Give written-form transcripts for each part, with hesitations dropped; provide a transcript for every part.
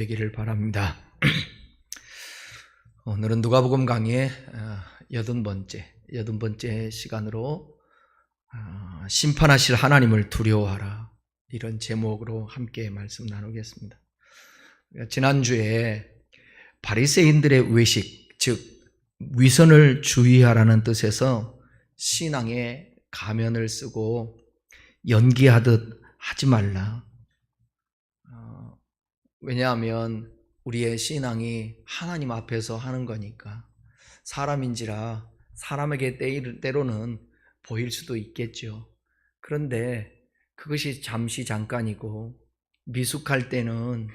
되기를 바랍니다. 오늘은 누가복음 강의의 80번째 시간으로 심판하실 하나님을 두려워하라, 이런 제목으로 함께 말씀 나누겠습니다. 지난주에 바리새인들의 외식, 즉 위선을 주의하라는 뜻에서 신앙에 가면을 쓰고 연기하듯 하지 말라. 왜냐하면 우리의 신앙이 하나님 앞에서 하는 거니까. 사람인지라 사람에게 때로는 보일 수도 있겠죠. 그런데 그것이 잠시 잠깐이고 미숙할 때는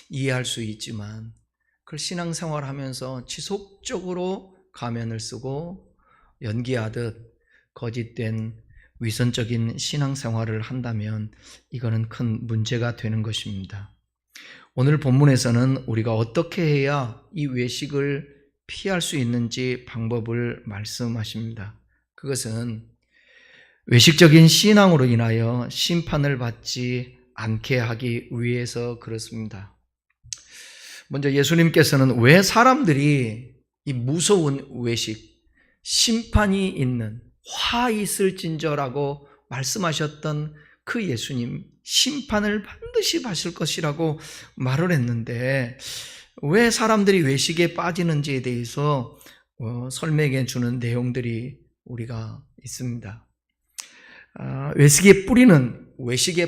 이해할 수 있지만, 그걸 신앙생활 하면서 지속적으로 가면을 쓰고 연기하듯 거짓된 위선적인 신앙생활을 한다면 이거는 큰 문제가 되는 것입니다. 오늘 본문에서는 우리가 어떻게 해야 이 외식을 피할 수 있는지 방법을 말씀하십니다. 그것은 외식적인 신앙으로 인하여 심판을 받지 않게 하기 위해서 그렇습니다. 먼저 예수님께서는 왜 사람들이 이 무서운 외식, 심판이 있는, 화 있을진저라고 말씀하셨던 그 예수님, 심판을 반드시 받을 것이라고 말을 했는데 왜 사람들이 외식에 빠지는지에 대해서 설명해 주는 내용들이 우리가 있습니다. 외식의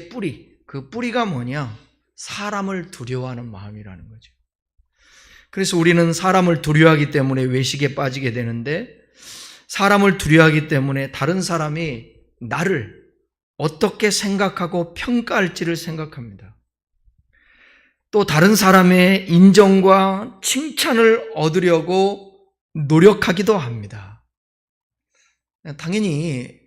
뿌리, 그 뿌리가 뭐냐? 사람을 두려워하는 마음이라는 거죠. 그래서 우리는 사람을 두려워하기 때문에 외식에 빠지게 되는데, 사람을 두려워하기 때문에 다른 사람이 나를 어떻게 생각하고 평가할지를 생각합니다. 또 다른 사람의 인정과 칭찬을 얻으려고 노력하기도 합니다. 당연히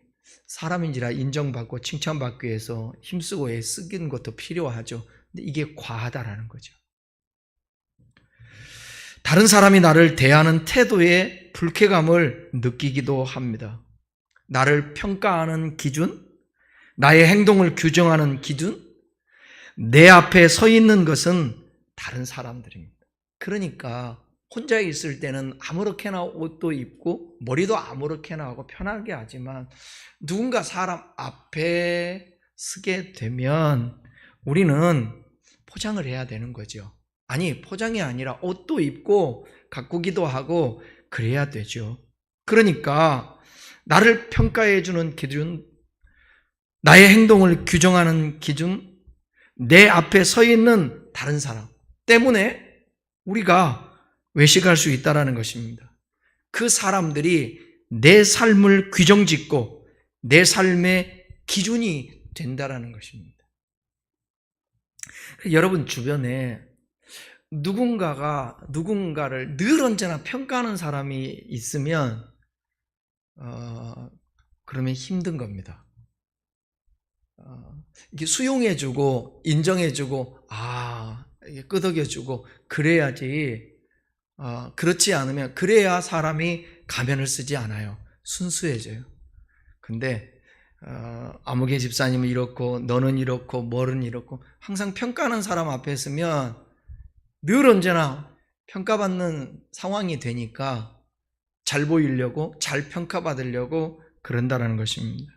사람인지라 인정받고 칭찬받기 위해서 힘쓰고 애쓰는 것도 필요하죠. 근데 이게 과하다라는 거죠. 다른 사람이 나를 대하는 태도에 불쾌감을 느끼기도 합니다. 나를 평가하는 기준, 나의 행동을 규정하는 기준, 내 앞에 서 있는 것은 다른 사람들입니다. 그러니까 혼자 있을 때는 아무렇게나 옷도 입고 머리도 아무렇게나 하고 편하게 하지만, 누군가 사람 앞에 서게 되면 우리는 포장을 해야 되는 거죠. 아니, 포장이 아니라 옷도 입고 가꾸기도 하고 그래야 되죠. 그러니까 나를 평가해 주는 기준, 나의 행동을 규정하는 기준, 내 앞에 서 있는 다른 사람 때문에 우리가 외식할 수 있다는 것입니다. 그 사람들이 내 삶을 규정짓고 내 삶의 기준이 된다는 것입니다. 여러분 주변에 누군가를 늘 언제나 평가하는 사람이 있으면 그러면 힘든 겁니다. 이게 수용해주고 인정해주고 이게 끄덕여주고 그래야지, 그렇지 않으면, 그래야 사람이 가면을 쓰지 않아요. 순수해져요. 근데 아무개 집사님은 이렇고 너는 이렇고 뭐는 이렇고 항상 평가하는 사람 앞에 있으면 늘 언제나 평가받는 상황이 되니까 잘 보이려고, 잘 평가받으려고 그런다는 것입니다.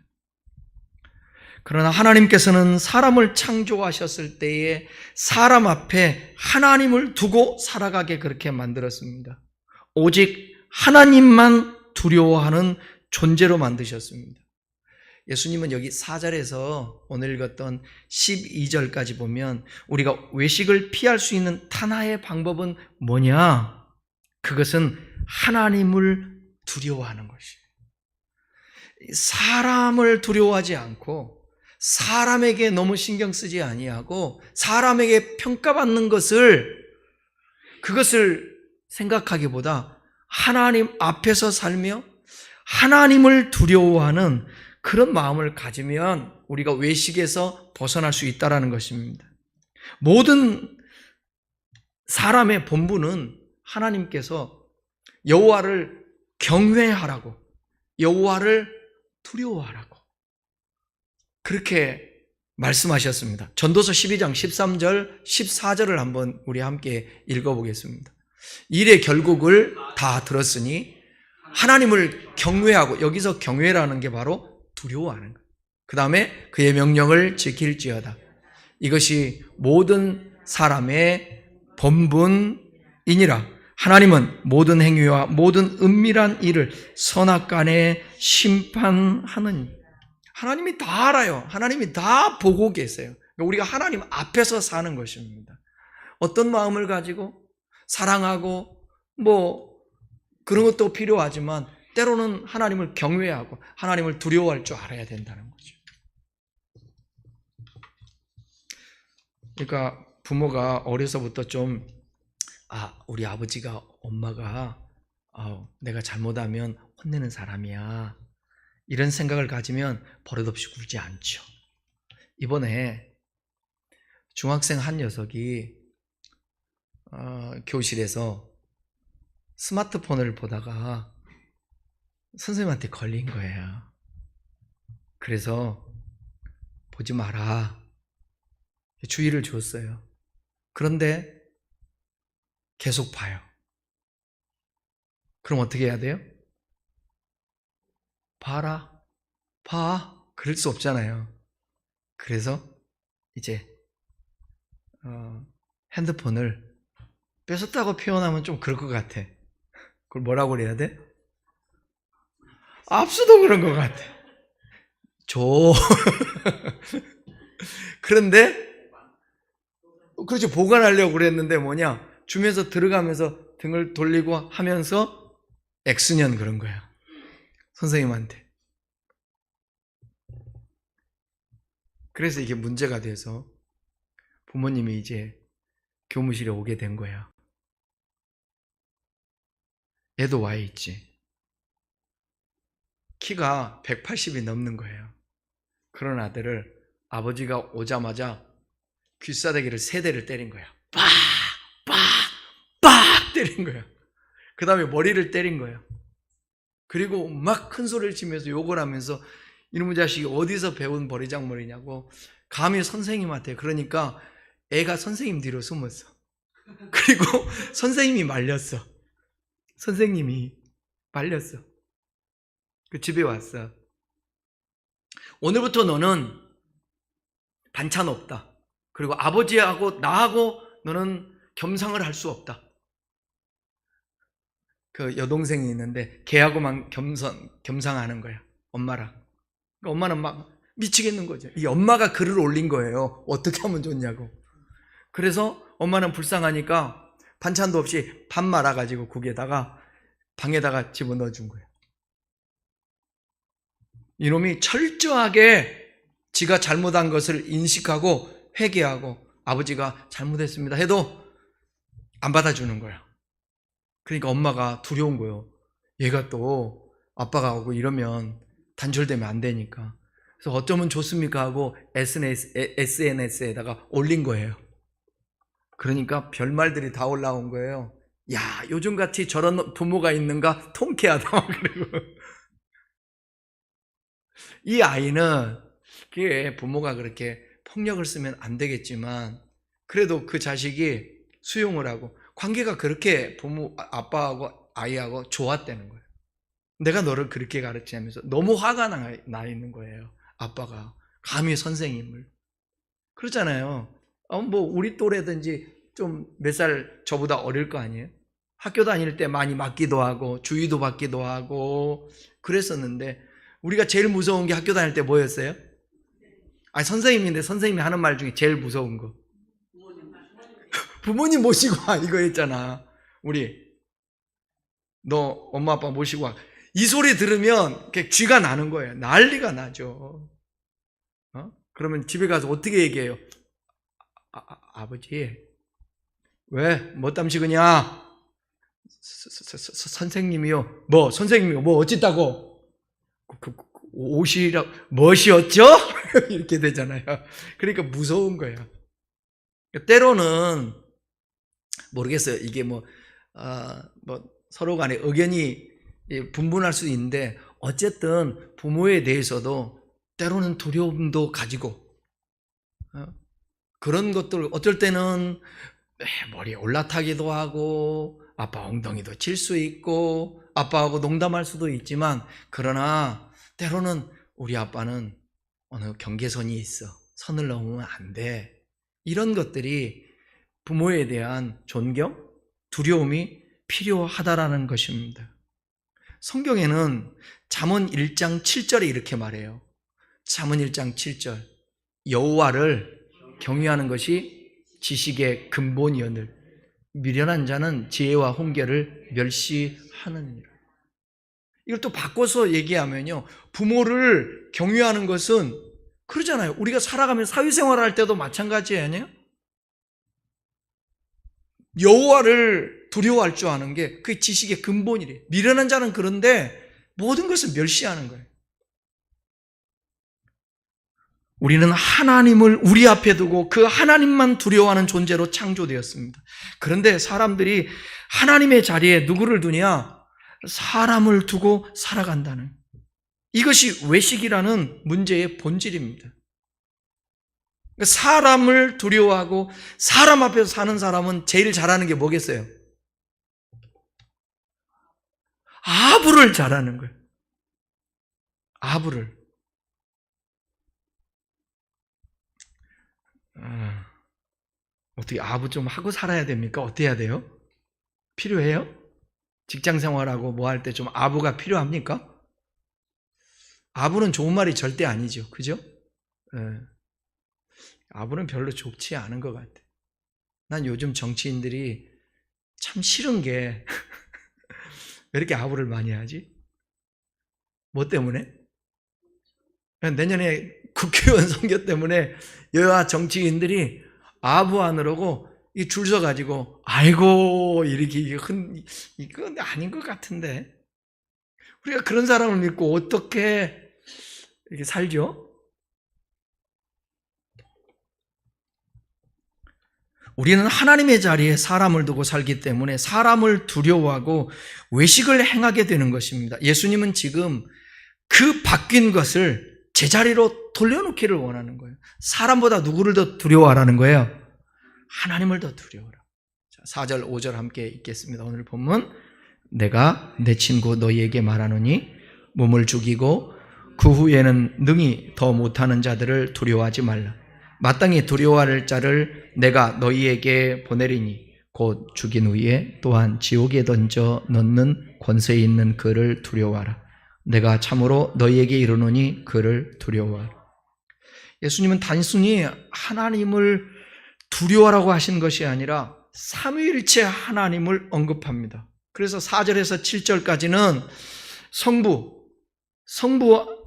그러나 하나님께서는 사람을 창조하셨을 때에 사람 앞에 하나님을 두고 살아가게 그렇게 만들었습니다. 오직 하나님만 두려워하는 존재로 만드셨습니다. 예수님은 여기 4절에서 오늘 읽었던 12절까지 보면 우리가 외식을 피할 수 있는 하나의 방법은 뭐냐? 그것은 하나님을 두려워하는 것이에요. 사람을 두려워하지 않고 사람에게 너무 신경 쓰지 아니하고 사람에게 평가받는 그것을 생각하기보다 하나님 앞에서 살며 하나님을 두려워하는 그런 마음을 가지면 우리가 외식에서 벗어날 수 있다는 것입니다. 모든 사람의 본분은 하나님께서 여호와를 경외하라고, 여호와를 두려워하라고 그렇게 말씀하셨습니다. 전도서 12장 13절, 14절을 한번 우리 함께 읽어보겠습니다. 일의 결국을 다 들었으니 하나님을 경외하고, 여기서 경외라는 게 바로 두려워하는 거예요. 그 다음에 그의 명령을 지킬지어다. 이것이 모든 사람의 본분이니라. 하나님은 모든 행위와 모든 은밀한 일을 선악간에 심판하느니. 하나님이 다 알아요. 하나님이 다 보고 계세요. 우리가 하나님 앞에서 사는 것입니다. 어떤 마음을 가지고 사랑하고 그런 것도 필요하지만 때로는 하나님을 경외하고 하나님을 두려워할 줄 알아야 된다는 거죠. 그러니까 부모가 어려서부터 좀 우리 아버지가, 엄마가 내가 잘못하면 혼내는 사람이야, 이런 생각을 가지면 버릇없이 굴지 않죠. 이번에 중학생 한 녀석이 교실에서 스마트폰을 보다가 선생님한테 걸린 거예요. 그래서 보지 마라, 주의를 줬어요. 그런데 계속 봐요. 그럼 어떻게 해야 돼요? 봐라, 봐. 그럴 수 없잖아요. 그래서 이제 핸드폰을 뺏었다고 표현하면 좀 그럴 것 같아. 그걸 뭐라고 그래야 돼? 압수도 그런 것 같아. 줘. 그런데 그렇죠, 보관하려고 그랬는데 주면서 들어가면서 등을 돌리고 하면서 X년 그런 거야, 선생님한테. 그래서 이게 문제가 돼서 부모님이 이제 교무실에 오게 된 거야. 애도 와 있지. 키가 180이 넘는 거예요. 그런 아들을 아버지가 오자마자 귀싸대기를 3대를 때린 거야. 빡! 빡! 빡! 때린 거야. 그 다음에 머리를 때린 거야. 그리고 막 큰 소리를 치면서 욕을 하면서 이놈의 자식이 어디서 배운 버리장머리냐고 감히 선생님한테. 그러니까 애가 선생님 뒤로 숨었어. 그리고 선생님이 말렸어. 선생님이 말렸어. 그 집에 왔어. 오늘부터 너는 반찬 없다. 그리고 아버지하고 나하고 너는 겸상을 할 수 없다. 그 여동생이 있는데 걔하고만 겸상하는 거야, 엄마랑. 그러니까 엄마는 막 미치겠는 거죠. 이 엄마가 글을 올린 거예요. 어떻게 하면 좋냐고. 그래서 엄마는 불쌍하니까 반찬도 없이 밥 말아가지고 국에다가 방에다가 집어넣어 준 거예요. 이놈이 철저하게 지가 잘못한 것을 인식하고 회개하고 아버지가 잘못했습니다 해도 안 받아주는 거야. 그러니까 엄마가 두려운 거예요. 얘가 또 아빠가 오고 이러면 단절되면 안 되니까. 그래서 어쩌면 좋습니까 하고 SNS에다가 올린 거예요. 그러니까 별말들이 다 올라온 거예요. 야, 요즘같이 저런 부모가 있는가 통쾌하다. 그리고 이 아이는 그게 부모가 그렇게 폭력을 쓰면 안 되겠지만 그래도 그 자식이 수용을 하고 관계가 그렇게 아빠하고 아이하고 좋았다는 거예요. 내가 너를 그렇게 가르치면서 너무 화가 나 있는 거예요. 아빠가 감히 선생님을. 그렇잖아요. 우리 또래든지 좀 몇 살 저보다 어릴 거 아니에요? 학교 다닐 때 많이 맞기도 하고 주의도 받기도 하고 그랬었는데 우리가 제일 무서운 게 학교 다닐 때 뭐였어요? 선생님인데 선생님이 하는 말 중에 제일 무서운 거 부모님 모시고 와 이거였잖아. 우리 너 엄마 아빠 모시고 와. 이 소리 들으면 쥐가 나는 거예요. 난리가 나죠. 그러면 집에 가서 어떻게 얘기해요? 아버지 왜? 뭐 땀식으냐? 선생님이요. 선생님이요. 어쨌다고? 옷이라 멋이었죠? 이렇게 되잖아요. 그러니까 무서운 거예요. 때로는 모르겠어요. 이게 서로 간에 의견이 분분할 수 있는데 어쨌든 부모에 대해서도 때로는 두려움도 가지고 그런 것들 어떨 때는 머리에 올라타기도 하고 아빠 엉덩이도 칠 수 있고 아빠하고 농담할 수도 있지만, 그러나 때로는 우리 아빠는 어느 경계선이 있어. 선을 넘으면 안 돼. 이런 것들이 부모에 대한 존경, 두려움이 필요하다라는 것입니다. 성경에는 잠언 1장 7절에 이렇게 말해요. 잠언 1장 7절. 여호와를 경외하는 것이 지식의 근본이오늘 미련한 자는 지혜와 훈계를 멸시하느니라. 이걸 또 바꿔서 얘기하면요, 부모를 경외하는 것은 그러잖아요. 우리가 살아가면서 사회생활을 할 때도 마찬가지 아니에요? 여호와를 두려워할 줄 아는 게 그게 지식의 근본이래요. 미련한 자는 그런데 모든 것을 멸시하는 거예요. 우리는 하나님을 우리 앞에 두고 그 하나님만 두려워하는 존재로 창조되었습니다. 그런데 사람들이 하나님의 자리에 누구를 두냐? 사람을 두고 살아간다는, 이것이 외식이라는 문제의 본질입니다. 사람을 두려워하고 사람 앞에서 사는 사람은 제일 잘하는 게 뭐겠어요? 아부를 잘하는 거예요. 아부를. 어떻게 아부 좀 하고 살아야 됩니까? 어떻게 해야 돼요? 필요해요? 직장 생활하고 뭐 할 때 좀 아부가 필요합니까? 아부는 좋은 말이 절대 아니죠. 그죠? 아부는 별로 좋지 않은 것 같아. 난 요즘 정치인들이 참 싫은 게 왜 이렇게 아부를 많이 하지? 뭐 때문에? 내년에 국회의원 선거 때문에 여야 정치인들이 아부 하느라고 이 줄 서가지고 아이고 이렇게 이건 아닌 것 같은데, 우리가 그런 사람을 믿고 어떻게 이렇게 살죠? 우리는 하나님의 자리에 사람을 두고 살기 때문에 사람을 두려워하고 외식을 행하게 되는 것입니다. 예수님은 지금 그 바뀐 것을 제자리로 돌려놓기를 원하는 거예요. 사람보다 누구를 더 두려워하라는 거예요? 하나님을 더 두려워하라. 4절 5절 함께 읽겠습니다. 오늘 본문. 내가 내 친구 너희에게 말하노니 몸을 죽이고 그 후에는 능히 더 못하는 자들을 두려워하지 말라. 마땅히 두려워할 자를 내가 너희에게 보내리니 곧 죽인 후에 또한 지옥에 던져 넣는 권세 있는 그를 두려워하라. 내가 참으로 너희에게 이르노니 그를 두려워하라. 예수님은 단순히 하나님을 두려워하라고 하신 것이 아니라 삼위일체 하나님을 언급합니다. 그래서 4절에서 7절까지는 성부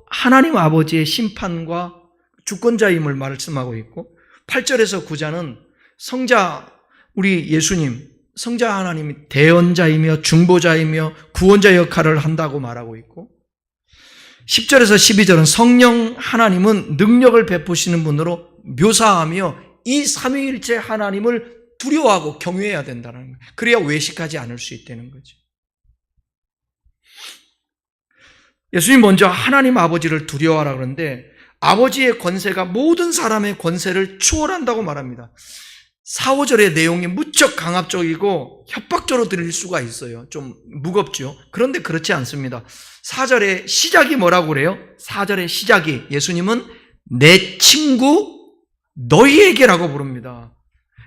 하나님 아버지의 심판과 주권자임을 말씀하고 있고, 8절에서 9절은 성자 우리 예수님, 성자 하나님이 대언자이며 중보자이며 구원자 역할을 한다고 말하고 있고, 10절에서 12절은 성령 하나님은 능력을 베푸시는 분으로 묘사하며 이 삼위일체 하나님을 두려워하고 경외해야 된다는 거예요. 그래야 외식하지 않을 수 있다는 거죠. 예수님 먼저 하나님 아버지를 두려워하라 그러는데, 아버지의 권세가 모든 사람의 권세를 초월한다고 말합니다. 4, 5절의 내용이 무척 강압적이고 협박적으로 들릴 수가 있어요. 좀 무겁죠. 그런데 그렇지 않습니다. 4절의 시작이 뭐라고 그래요? 4절의 시작이 예수님은 내 친구 너희에게라고 부릅니다.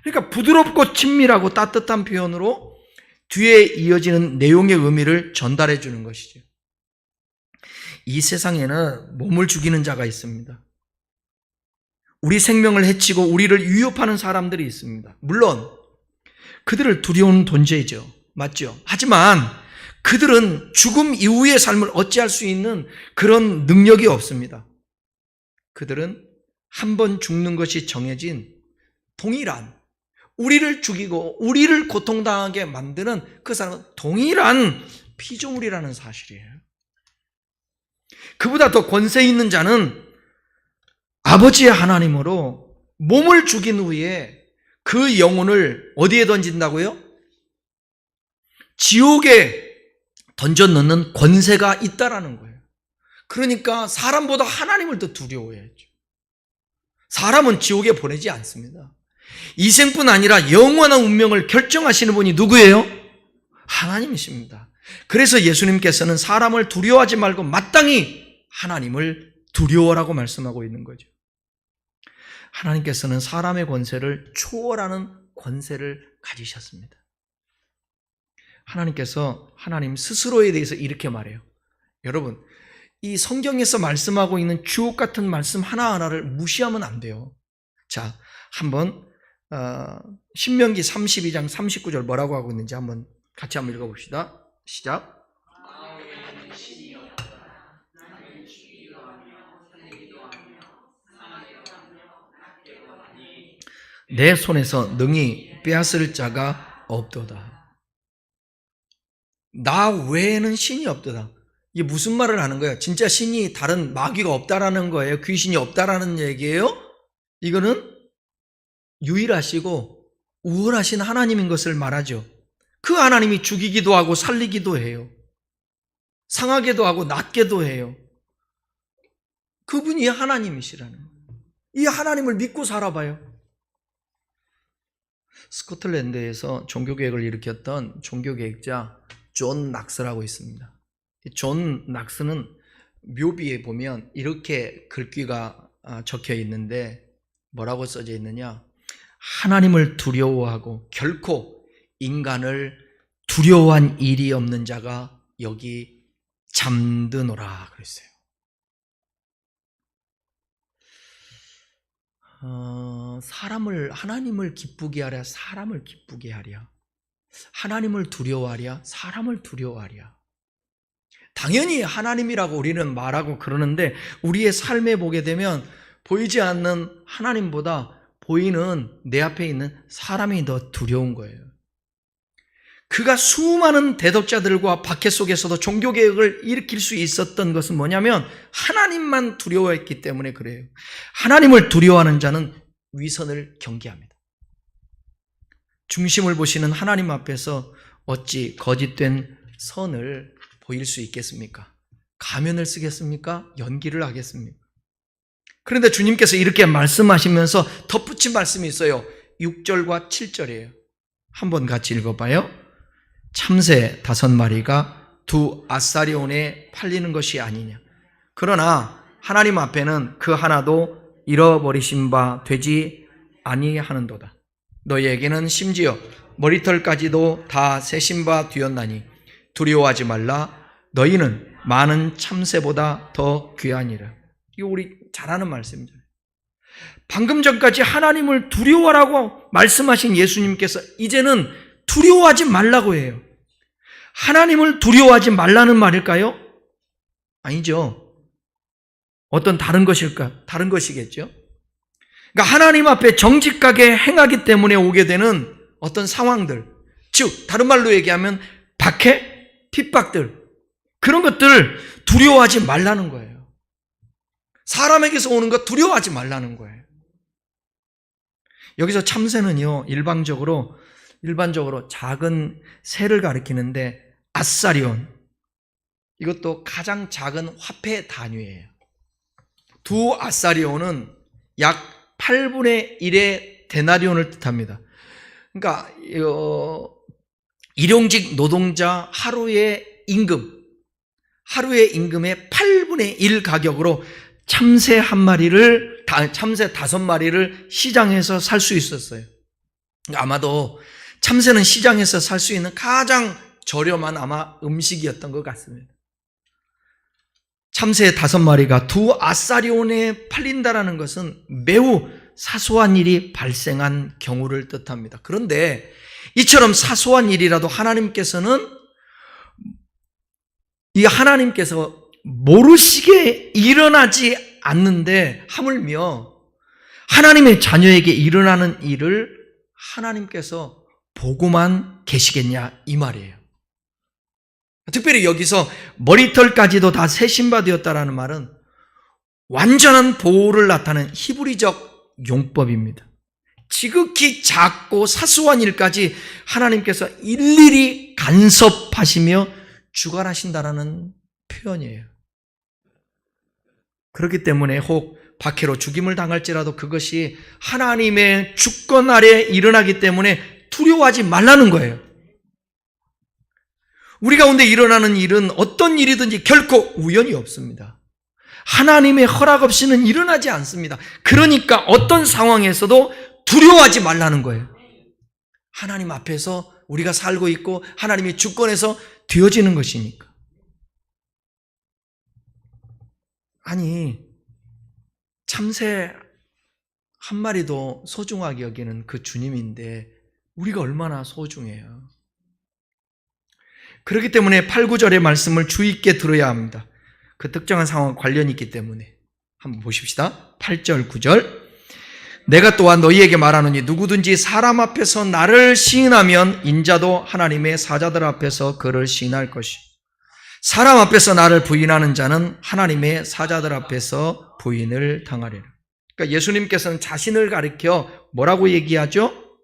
그러니까 부드럽고 친밀하고 따뜻한 표현으로 뒤에 이어지는 내용의 의미를 전달해 주는 것이죠. 이 세상에는 몸을 죽이는 자가 있습니다. 우리 생명을 해치고 우리를 위협하는 사람들이 있습니다. 물론 그들을 두려운 존재죠. 맞죠? 하지만 그들은 죽음 이후의 삶을 어찌할 수 있는 그런 능력이 없습니다. 그들은 한 번 죽는 것이 정해진 동일한, 우리를 죽이고 우리를 고통당하게 만드는 그 사람은 동일한 피조물이라는 사실이에요. 그보다 더 권세 있는 자는 아버지의 하나님으로 몸을 죽인 후에 그 영혼을 어디에 던진다고요? 지옥에 던져 넣는 권세가 있다라는 거예요. 그러니까 사람보다 하나님을 더 두려워해야죠. 사람은 지옥에 보내지 않습니다. 이생뿐 아니라 영원한 운명을 결정하시는 분이 누구예요? 하나님이십니다. 그래서 예수님께서는 사람을 두려워하지 말고 마땅히 하나님을 두려워라고 말씀하고 있는 거죠. 하나님께서는 사람의 권세를 초월하는 권세를 가지셨습니다. 하나님께서 하나님 스스로에 대해서 이렇게 말해요. 여러분, 이 성경에서 말씀하고 있는 주옥 같은 말씀 하나하나를 무시하면 안 돼요. 자, 한번 신명기 32장 39절 뭐라고 하고 있는지 같이 한번 읽어봅시다. 시작. 내 손에서 능히 빼앗을 자가 없도다. 나 외에는 신이 없도다. 이게 무슨 말을 하는 거예요? 진짜 신이 다른 마귀가 없다라는 거예요? 귀신이 없다라는 얘기예요? 이거는 유일하시고 우월하신 하나님인 것을 말하죠. 그 하나님이 죽이기도 하고 살리기도 해요. 상하게도 하고 낫게도 해요. 그분이 하나님이시라는 거예요. 이 하나님을 믿고 살아봐요. 스코틀랜드에서 종교개혁을 일으켰던 종교개혁자 존 낙스라고 있습니다. 존 낙스는 묘비에 보면 이렇게 글귀가 적혀 있는데 뭐라고 써져 있느냐? 하나님을 두려워하고 결코 인간을 두려워한 일이 없는 자가 여기 잠드노라 그랬어요. 하나님을 기쁘게 하랴, 사람을 기쁘게 하랴. 하나님을 두려워하랴, 사람을 두려워하랴. 당연히 하나님이라고 우리는 말하고 그러는데 우리의 삶에 보게 되면 보이지 않는 하나님보다 보이는 내 앞에 있는 사람이 더 두려운 거예요. 그가 수많은 대독자들과 박해 속에서도 종교개혁을 일으킬 수 있었던 것은 뭐냐면 하나님만 두려워했기 때문에 그래요. 하나님을 두려워하는 자는 위선을 경계합니다. 중심을 보시는 하나님 앞에서 어찌 거짓된 선을 보일 수 있겠습니까? 가면을 쓰겠습니까? 연기를 하겠습니까? 그런데 주님께서 이렇게 말씀하시면서 덧붙인 말씀이 있어요. 6절과 7절이에요. 한번 같이 읽어봐요. 참새 5마리가 2 아사리온에 팔리는 것이 아니냐. 그러나 하나님 앞에는 그 하나도 잃어버리신 바 되지 아니하는도다. 너희에게는 심지어 머리털까지도 다 세신 바 되었나니 두려워하지 말라. 너희는 많은 참새보다 더 귀하니라. 이거 우리 잘 아는 말씀이죠. 방금 전까지 하나님을 두려워하라고 말씀하신 예수님께서 이제는 두려워하지 말라고 해요. 하나님을 두려워하지 말라는 말일까요? 아니죠. 어떤 다른 것일까? 다른 것이겠죠. 그러니까 하나님 앞에 정직하게 행하기 때문에 오게 되는 어떤 상황들, 즉 다른 말로 얘기하면 박해, 핍박들, 그런 것들 두려워하지 말라는 거예요. 사람에게서 오는 것 두려워하지 말라는 거예요. 여기서 참새는요, 일반적으로 작은 새를 가리키는데 아사리온, 이것도 가장 작은 화폐 단위예요. 2 아사리온은 약 8분의 1의 데나리온을 뜻합니다. 그러니까 일용직 노동자 하루의 임금의 8분의 1 가격으로 참새 5마리를 시장에서 살 수 있었어요. 아마도 참새는 시장에서 살 수 있는 가장 저렴한 아마 음식이었던 것 같습니다. 참새 5마리가 2 아사리온에 팔린다라는 것은 매우 사소한 일이 발생한 경우를 뜻합니다. 그런데 이처럼 사소한 일이라도 하나님께서 모르시게 일어나지 않는데 하물며 하나님의 자녀에게 일어나는 일을 하나님께서 보고만 계시겠냐 이 말이에요. 특별히 여기서 머리털까지도 다 세신 바 되었다라는 말은 완전한 보호를 나타내는 히브리적 용법입니다. 지극히 작고 사소한 일까지 하나님께서 일일이 간섭하시며 주관하신다라는 표현이에요. 그렇기 때문에 혹 박해로 죽임을 당할지라도 그것이 하나님의 주권 아래 일어나기 때문에 두려워하지 말라는 거예요. 우리 가운데 일어나는 일은 어떤 일이든지 결코 우연이 없습니다. 하나님의 허락 없이는 일어나지 않습니다. 그러니까 어떤 상황에서도 두려워하지 말라는 거예요. 하나님 앞에서 우리가 살고 있고 하나님의 주권에서 되어지는 것이니까. 아니, 참새 한 마리도 소중하게 여기는 그 주님인데 우리가 얼마나 소중해요. 그렇기 때문에 8, 9절의 말씀을 주의 있게 들어야 합니다. 그 특정한 상황과 관련이 있기 때문에. 한번 보십시다. 8절, 9절. 내가 또한 너희에게 말하노니 누구든지 사람 앞에서 나를 시인하면 인자도 하나님의 사자들 앞에서 그를 시인할 것이요. 사람 앞에서 나를 부인하는 자는 하나님의 사자들 앞에서 부인을 당하리라. 그러니까 예수님께서는 자신을 가리켜 뭐라고 얘기하죠?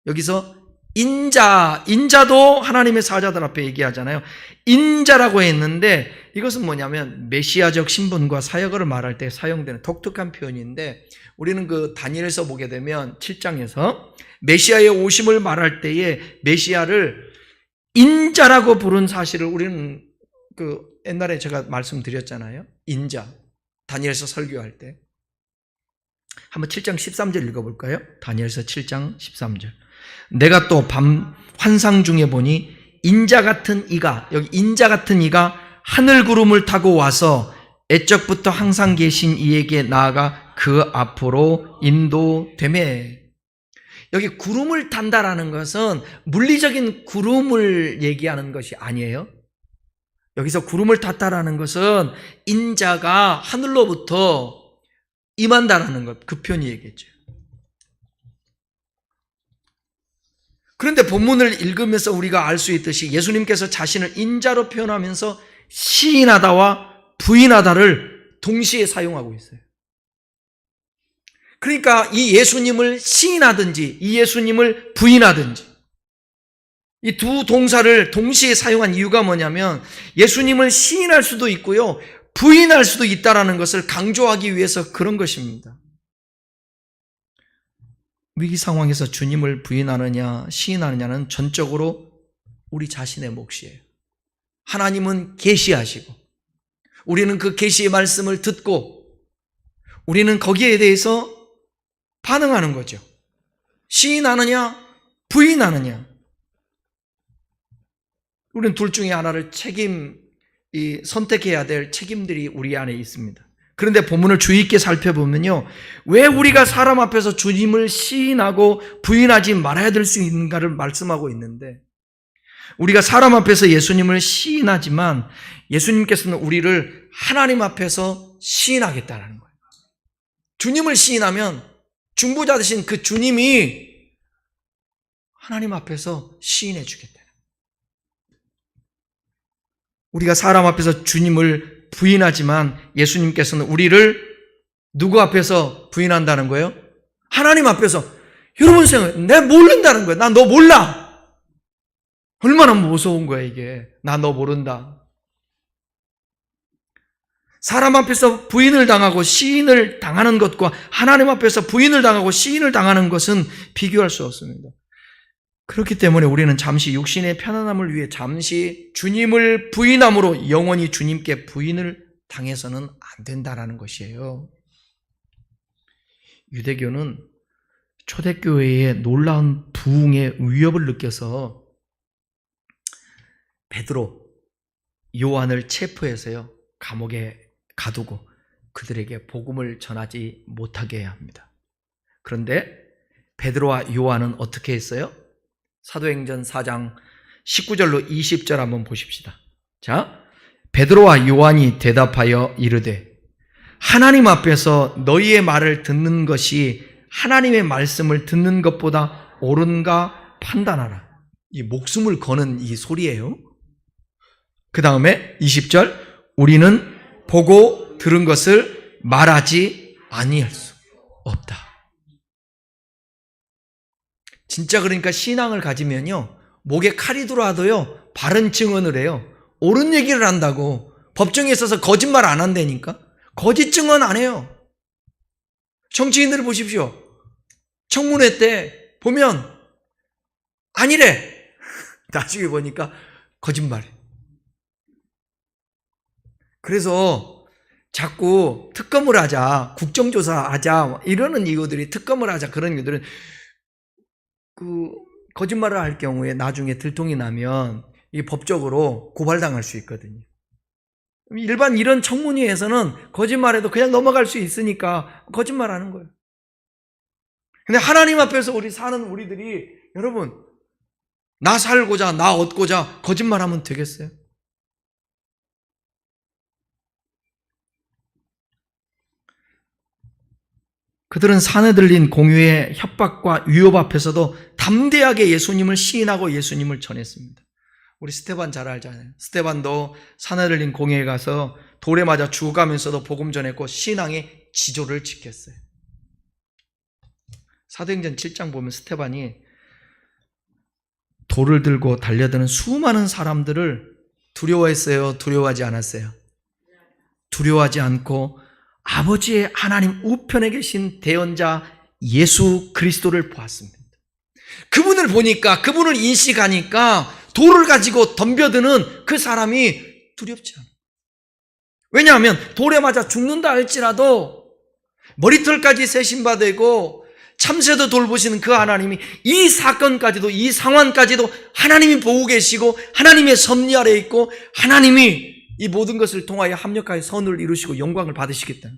여기서 인자도 하나님의 사자들 앞에 얘기하잖아요. 인자라고 했는데 이것은 뭐냐면 메시아적 신분과 사역을 말할 때 사용되는 독특한 표현인데 우리는 그 다니엘서 보게 되면 7장에서 메시아의 오심을 말할 때에 메시아를 인자라고 부른 사실을 우리는 그 옛날에 제가 말씀드렸잖아요. 인자. 다니엘서 설교할 때. 한번 7장 13절 읽어볼까요? 다니엘서 7장 13절. 내가 또 밤 환상 중에 보니 인자 같은 이가, 여기 인자 같은 이가 하늘 구름을 타고 와서 애적부터 항상 계신 이에게 나아가 그 앞으로 인도되매. 여기 구름을 탄다라는 것은 물리적인 구름을 얘기하는 것이 아니에요. 여기서 구름을 탔다라는 것은 인자가 하늘로부터 임한다라는 것, 그 표현이 얘기했죠. 그런데 본문을 읽으면서 우리가 알 수 있듯이 예수님께서 자신을 인자로 표현하면서 시인하다와 부인하다를 동시에 사용하고 있어요. 그러니까 이 예수님을 시인하든지 이 예수님을 부인하든지 이 두 동사를 동시에 사용한 이유가 뭐냐면 예수님을 시인할 수도 있고요, 부인할 수도 있다는 것을 강조하기 위해서 그런 것입니다. 위기 상황에서 주님을 부인하느냐 시인하느냐는 전적으로 우리 자신의 몫이에요. 하나님은 계시하시고 우리는 그 계시의 말씀을 듣고 우리는 거기에 대해서 반응하는 거죠. 시인하느냐 부인하느냐. 우리는 둘 중에 하나를 선택해야 될 책임들이 우리 안에 있습니다. 그런데 본문을 주의 있게 살펴보면요, 왜 우리가 사람 앞에서 주님을 시인하고 부인하지 말아야 될 수 있는가를 말씀하고 있는데, 우리가 사람 앞에서 예수님을 시인하지만 예수님께서는 우리를 하나님 앞에서 시인하겠다는 거예요. 주님을 시인하면 중보자 되신 그 주님이 하나님 앞에서 시인해 주겠다. 우리가 사람 앞에서 주님을 부인하지만 예수님께서는 우리를 누구 앞에서 부인한다는 거예요? 하나님 앞에서. 여러분 생각해, 내가 모른다는 거예요. 나 너 몰라. 얼마나 무서운 거야 이게. 나 너 모른다. 사람 앞에서 부인을 당하고 시인을 당하는 것과 하나님 앞에서 부인을 당하고 시인을 당하는 것은 비교할 수 없습니다. 그렇기 때문에 우리는 잠시 육신의 편안함을 위해 잠시 주님을 부인함으로 영원히 주님께 부인을 당해서는 안 된다는 것이에요. 유대교는 초대교회의 놀라운 부흥의 위협을 느껴서 베드로, 요한을 체포해서요, 감옥에 가두고 그들에게 복음을 전하지 못하게 해야 합니다. 그런데 베드로와 요한은 어떻게 했어요? 사도행전 4장 19절로 20절 한번 보십시다. 자, 베드로와 요한이 대답하여 이르되 하나님 앞에서 너희의 말을 듣는 것이 하나님의 말씀을 듣는 것보다 옳은가 판단하라. 이 목숨을 거는 이 소리예요. 그 다음에 20절, 우리는 보고 들은 것을 말하지 아니할 수 없다. 진짜 그러니까 신앙을 가지면요, 목에 칼이 들어와도요 바른 증언을 해요. 옳은 얘기를 한다고. 법정에 있어서 거짓말 안 한다니까. 거짓 증언 안 해요. 정치인들을 보십시오. 청문회 때 보면 아니래. 나중에 보니까 거짓말해. 그래서 자꾸 특검을 하자, 국정조사 하자, 이러는 이유들이 특검을 하자, 그런 이유들은 거짓말을 할 경우에 나중에 들통이 나면 이 법적으로 고발당할 수 있거든요. 일반 이런 청문회에서는 거짓말해도 그냥 넘어갈 수 있으니까 거짓말하는 거예요. 근데 하나님 앞에서 우리 사는 우리들이 여러분 나 살고자 나 얻고자 거짓말하면 되겠어요? 그들은 산에 들린 공유의 협박과 위협 앞에서도 담대하게 예수님을 시인하고 예수님을 전했습니다. 우리 스데반 잘 알잖아요. 스데반도 산에 들린 공유에 가서 돌에 맞아 죽어가면서도 복음 전했고 신앙의 지조를 지켰어요. 사도행전 7장 보면 스데반이 돌을 들고 달려드는 수많은 사람들을 두려워했어요? 두려워하지 않았어요? 두려워하지 않고 아버지의 하나님 우편에 계신 대언자 예수 그리스도를 보았습니다. 그분을 보니까, 그분을 인식하니까 돌을 가지고 덤벼드는 그 사람이 두렵지 않아요. 왜냐하면 돌에 맞아 죽는다 할지라도 머리털까지 세심받되고 참새도 돌보시는 그 하나님이 이 사건까지도, 이 상황까지도 하나님이 보고 계시고 하나님의 섭리 아래에 있고 하나님이 이 모든 것을 통하여 합력하여 선을 이루시고 영광을 받으시겠다.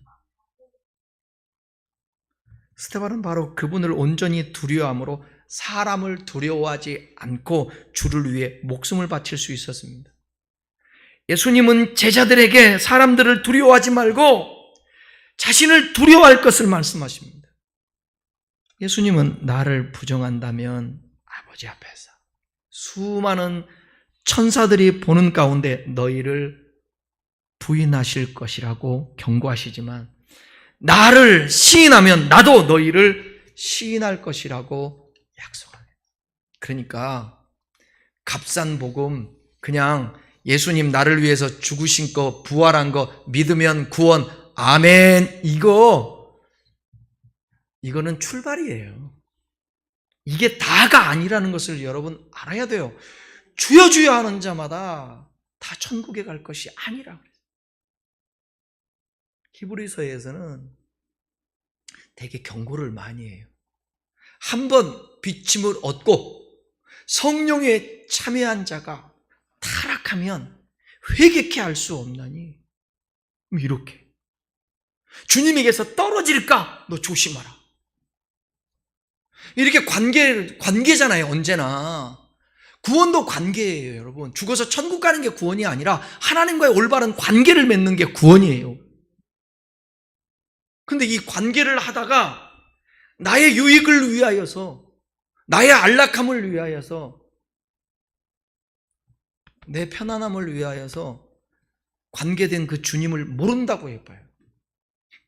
스데반은 바로 그분을 온전히 두려워함으로 사람을 두려워하지 않고 주를 위해 목숨을 바칠 수 있었습니다. 예수님은 제자들에게 사람들을 두려워하지 말고 자신을 두려워할 것을 말씀하십니다. 예수님은 나를 부정한다면 아버지 앞에서 수많은 천사들이 보는 가운데 너희를 부인하실 것이라고 경고하시지만 나를 시인하면 나도 너희를 시인할 것이라고 약속합니다. 그러니까 값싼 복음, 그냥 예수님 나를 위해서 죽으신 거, 부활한 거 믿으면 구원, 아멘, 이거는 출발이에요. 이게 다가 아니라는 것을 여러분 알아야 돼요. 주여 주여 하는 자마다 다 천국에 갈 것이 아니라 그래요. 히브리서에서는 되게 경고를 많이 해요. 한번 비침을 얻고 성령에 참여한 자가 타락하면 회개케 할 수 없나니 이렇게 주님에게서 떨어질까 너 조심하라. 이렇게 관계잖아요. 언제나 구원도 관계예요. 여러분 죽어서 천국 가는 게 구원이 아니라 하나님과의 올바른 관계를 맺는 게 구원이에요. 근데 이 관계를 하다가 나의 유익을 위하여서, 나의 안락함을 위하여서, 내 편안함을 위하여서 관계된 그 주님을 모른다고 해봐요.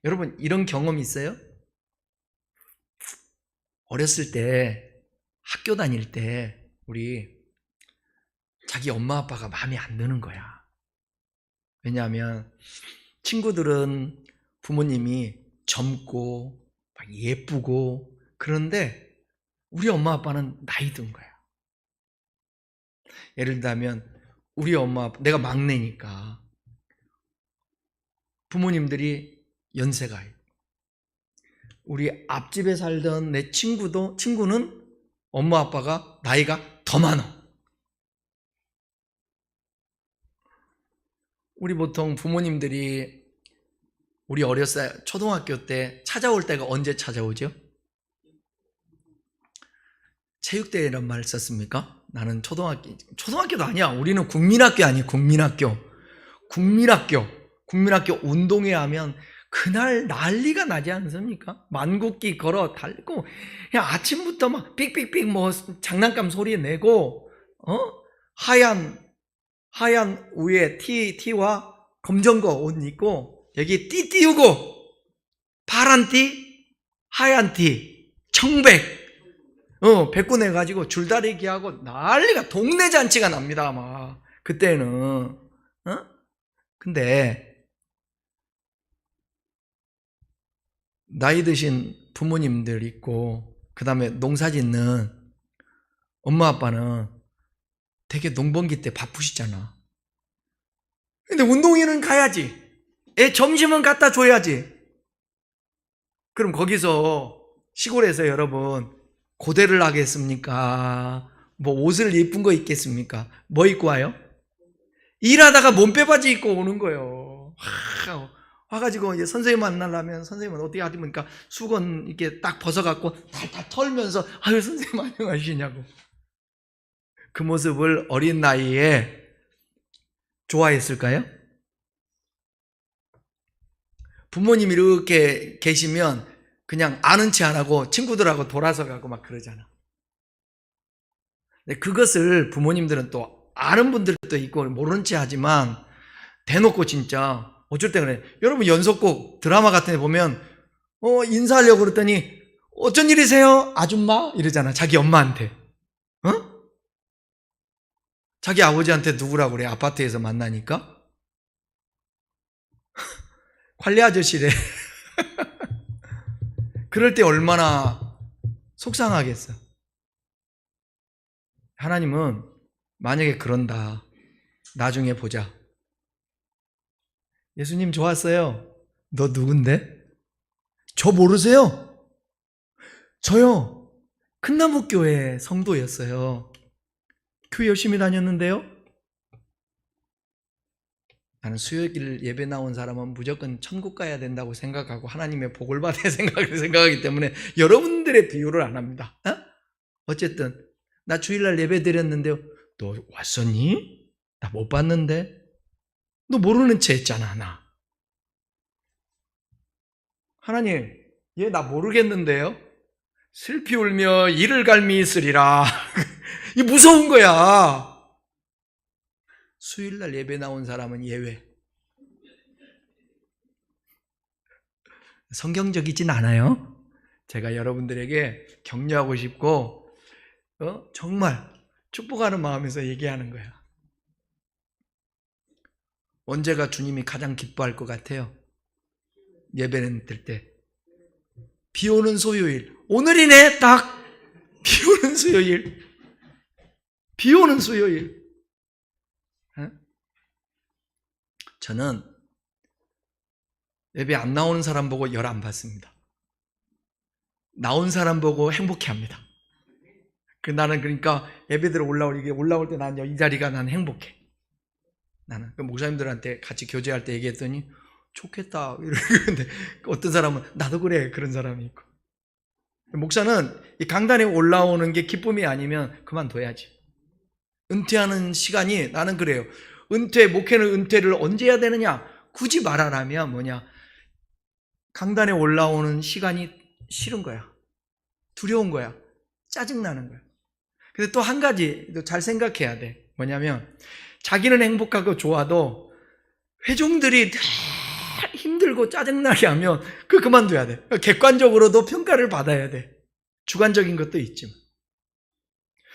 여러분 이런 경험 있어요? 어렸을 때 학교 다닐 때 우리 자기 엄마 아빠가 마음에 안 드는 거야. 왜냐하면 친구들은 부모님이 젊고 예쁘고 그런데 우리 엄마 아빠는 나이 든 거야. 예를 들면 우리 엄마 아빠, 내가 막내니까 부모님들이 연세가 있고 우리 앞집에 살던 내 친구는 엄마 아빠가 나이가 더 많아. 우리 보통 부모님들이 우리 어렸을 때 초등학교 때 찾아올 때가 언제 찾아오죠? 체육대회란 말 썼습니까? 나는 초등학교도 아니야. 우리는 국민학교 아니에요. 국민학교 운동회 하면 그날 난리가 나지 않습니까? 만국기 걸어 달고 그냥 아침부터 막 삑삑삑 뭐 장난감 소리 내고 하얀 위에 티와 검정 거 옷 입고 여기 띠 띄우고 파란 띠, 하얀 띠, 청백 백구 내가지고 줄다리기 하고 난리가 동네 잔치가 납니다. 아마 그때는 근데 나이 드신 부모님들 있고 그 다음에 농사 짓는 엄마 아빠는 되게 농번기 때 바쁘시잖아. 근데 운동회는 가야지. 애 점심은 갖다 줘야지. 그럼 거기서 시골에서 여러분 고대를 하겠습니까? 뭐 옷을 예쁜 거 입겠습니까? 뭐 입고 와요? 일하다가 몸빼바지 입고 오는 거예요. 와가지고 이제 선생님 만나려면 선생님은 어떻게 하십니까? 수건 이렇게 딱 벗어갖고 탈탈 털면서 아유 선생님 안녕하시냐고. 그 모습을 어린 나이에 좋아했을까요? 부모님이 이렇게 계시면 그냥 아는 체 안 하고 친구들하고 돌아서 가고 막 그러잖아. 근데 그것을 부모님들은 또 아는 분들도 있고 모르는 체 하지만 대놓고 진짜 어쩔 때 그래. 여러분 연속곡 드라마 같은 데 보면 인사하려고 그랬더니 어쩐 일이세요? 아줌마? 이러잖아. 자기 엄마한테. 어? 자기 아버지한테 누구라고 그래? 아파트에서 만나니까? 관리 아저씨래. 그럴 때 얼마나 속상하겠어. 하나님은 만약에 그런다. 나중에 보자. 예수님 좋았어요. 너 누군데? 저 모르세요? 저요. 큰나무교회 성도였어요. 교회 열심히 다녔는데요. 나는 수요일 예배 나온 사람은 무조건 천국 가야 된다고 생각하고 하나님의 복을 받아야 생각하기 때문에 여러분들의 비유를 안 합니다. 어쨌든 나 주일날 예배 드렸는데요. 너 왔었니? 나 못 봤는데. 너 모르는 체 했잖아. 나. 하나님, 얘 나 모르겠는데요. 슬피 울며 이를 갈미 있으리라. 이 무서운 거야. 수요일날 예배 나온 사람은 예외. 성경적이진 않아요. 제가 여러분들에게 격려하고 싶고 정말 축복하는 마음에서 얘기하는 거야. 언제가 주님이 가장 기뻐할 것 같아요? 예배는 들 때. 비 오는 수요일. 오늘이네 딱. 비 오는 수요일. 비 오는 수요일. 저는 예배 안 나오는 사람 보고 열 안 받습니다. 나온 사람 보고 행복해합니다. 나는 그러니까 예배들 올라올 때 난 이 자리가 난 행복해. 나는 목사님들한테 같이 교제할 때 얘기했더니 좋겠다 이러는데 어떤 사람은 나도 그래 그런 사람이 있고. 목사는 이 강단에 올라오는 게 기쁨이 아니면 그만둬야지. 은퇴하는 시간이 나는 그래요. 목회는 은퇴를 언제 해야 되느냐? 굳이 말하라면 뭐냐? 강단에 올라오는 시간이 싫은 거야. 두려운 거야. 짜증나는 거야. 근데 또 한 가지 잘 생각해야 돼. 뭐냐면 자기는 행복하고 좋아도 회중들이 힘들고 짜증나게 하면 그만둬야 돼. 객관적으로도 평가를 받아야 돼. 주관적인 것도 있지만.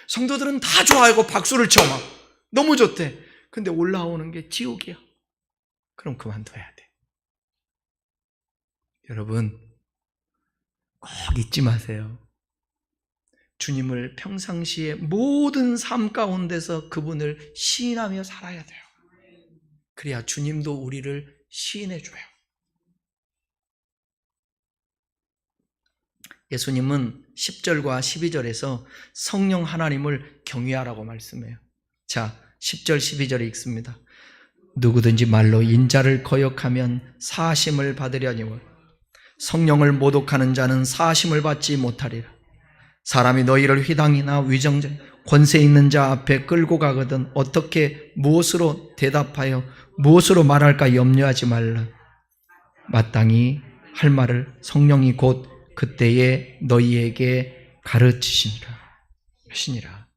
성도들은 다 좋아하고 박수를 쳐 막. 너무 좋대. 근데 올라오는 게 지옥이야. 그럼 그만둬야 돼. 여러분 꼭 잊지 마세요. 주님을 평상시에 모든 삶 가운데서 그분을 시인하며 살아야 돼요. 그래야 주님도 우리를 시인해 줘요. 예수님은 10절과 12절에서 성령 하나님을 경외하라고 말씀해요. 자, 10절 12절에 읽습니다. 누구든지 말로 인자를 거역하면 사하심을 받으려니와 성령을 모독하는 자는 사하심을 받지 못하리라. 사람이 너희를 휘당이나 위정자 권세 있는 자 앞에 끌고 가거든 어떻게 무엇으로 대답하여 무엇으로 말할까 염려하지 말라. 마땅히 할 말을 성령이 곧 그때에 너희에게 가르치시니라 하시니라.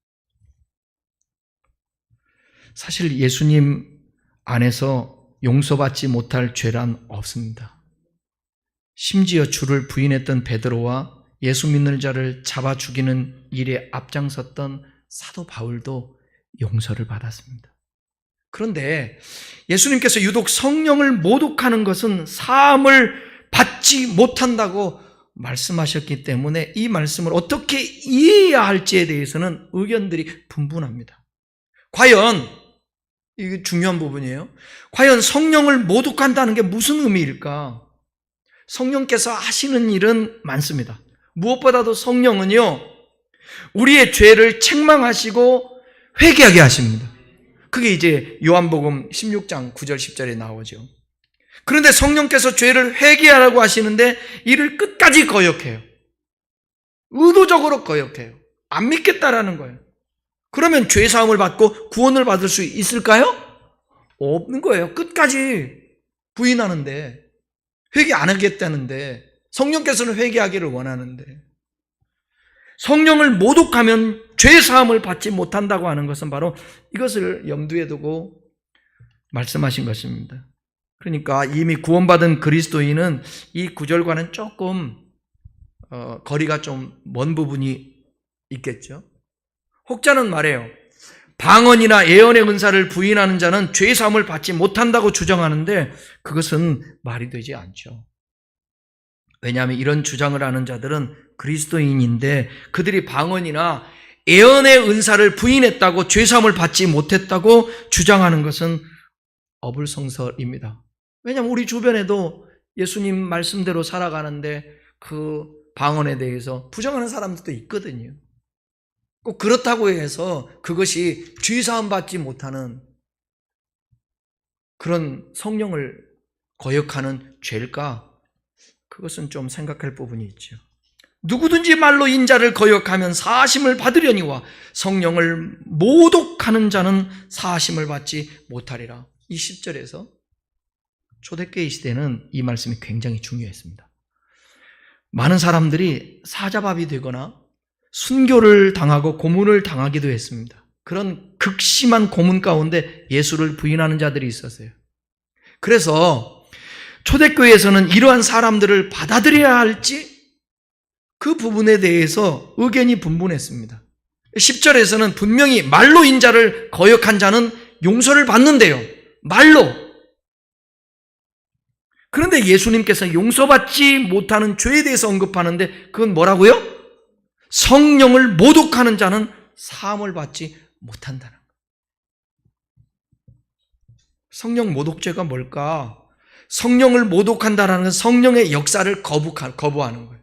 사실 예수님 안에서 용서받지 못할 죄란 없습니다. 심지어 주를 부인했던 베드로와 예수 믿는 자를 잡아 죽이는 일에 앞장섰던 사도 바울도 용서를 받았습니다. 그런데 예수님께서 유독 성령을 모독하는 것은 사함을 받지 못한다고 말씀하셨기 때문에 이 말씀을 어떻게 이해해야 할지에 대해서는 의견들이 분분합니다. 과연, 이게 중요한 부분이에요. 과연 성령을 모독한다는 게 무슨 의미일까? 성령께서 하시는 일은 많습니다. 무엇보다도 성령은요, 우리의 죄를 책망하시고 회개하게 하십니다. 그게 이제 요한복음 16장 9절 10절에 나오죠. 그런데 성령께서 죄를 회개하라고 하시는데 이를 끝까지 거역해요. 의도적으로 거역해요. 안 믿겠다라는 거예요. 그러면 죄 사함을 받고 구원을 받을 수 있을까요? 없는 거예요. 끝까지 부인하는데, 회개 안 하겠다는데, 성령께서는 회개하기를 원하는데, 성령을 모독하면 죄 사함을 받지 못한다고 하는 것은 바로 이것을 염두에 두고 말씀하신 것입니다. 그러니까 이미 구원받은 그리스도인은 이 구절과는 조금 거리가 좀 먼 부분이 있겠죠. 혹자는 말해요. 방언이나 예언의 은사를 부인하는 자는 죄 사함을 받지 못한다고 주장하는데 그것은 말이 되지 않죠. 왜냐하면 이런 주장을 하는 자들은 그리스도인인데 그들이 방언이나 예언의 은사를 부인했다고 죄 사함을 받지 못했다고 주장하는 것은 어불성설입니다. 왜냐하면 우리 주변에도 예수님 말씀대로 살아가는데 그 방언에 대해서 부정하는 사람들도 있거든요. 꼭 그렇다고 해서 그것이 죄 사함 받지 못하는 그런 성령을 거역하는 죄일까? 그것은 좀 생각할 부분이 있죠. 누구든지 말로 인자를 거역하면 사하심을 받으려니와 성령을 모독하는 자는 사하심을 받지 못하리라. 이 10절에서 초대교회 시대는 이 말씀이 굉장히 중요했습니다. 많은 사람들이 사자밥이 되거나 순교를 당하고 고문을 당하기도 했습니다. 그런 극심한 고문 가운데 예수를 부인하는 자들이 있었어요. 그래서 초대교회에서는 이러한 사람들을 받아들여야 할지 그 부분에 대해서 의견이 분분했습니다. 10절에서는 분명히 말로 인자를 거역한 자는 용서를 받는데요. 말로. 그런데 예수님께서 용서받지 못하는 죄에 대해서 언급하는데 그건 뭐라고요? 성령을 모독하는 자는 사함을 받지 못한다는 거예요. 성령 모독죄가 뭘까? 성령을 모독한다는 건 성령의 역사를 거부하는 거예요.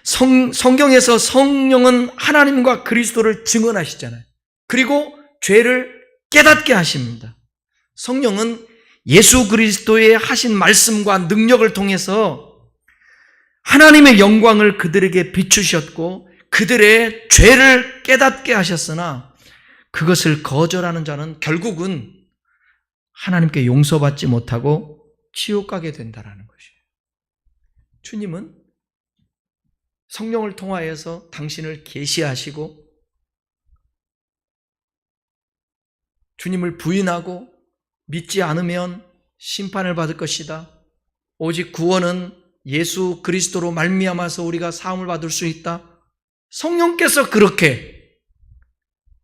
성경에서 성령은 하나님과 그리스도를 증언하시잖아요. 그리고 죄를 깨닫게 하십니다. 성령은 예수 그리스도의 하신 말씀과 능력을 통해서 하나님의 영광을 그들에게 비추셨고 그들의 죄를 깨닫게 하셨으나 그것을 거절하는 자는 결국은 하나님께 용서받지 못하고 지옥 가게 된다는 것이에요. 주님은 성령을 통하여서 당신을 계시하시고 주님을 부인하고 믿지 않으면 심판을 받을 것이다. 오직 구원은 예수 그리스도로 말미암아서 우리가 사함을 받을 수 있다. 성령께서 그렇게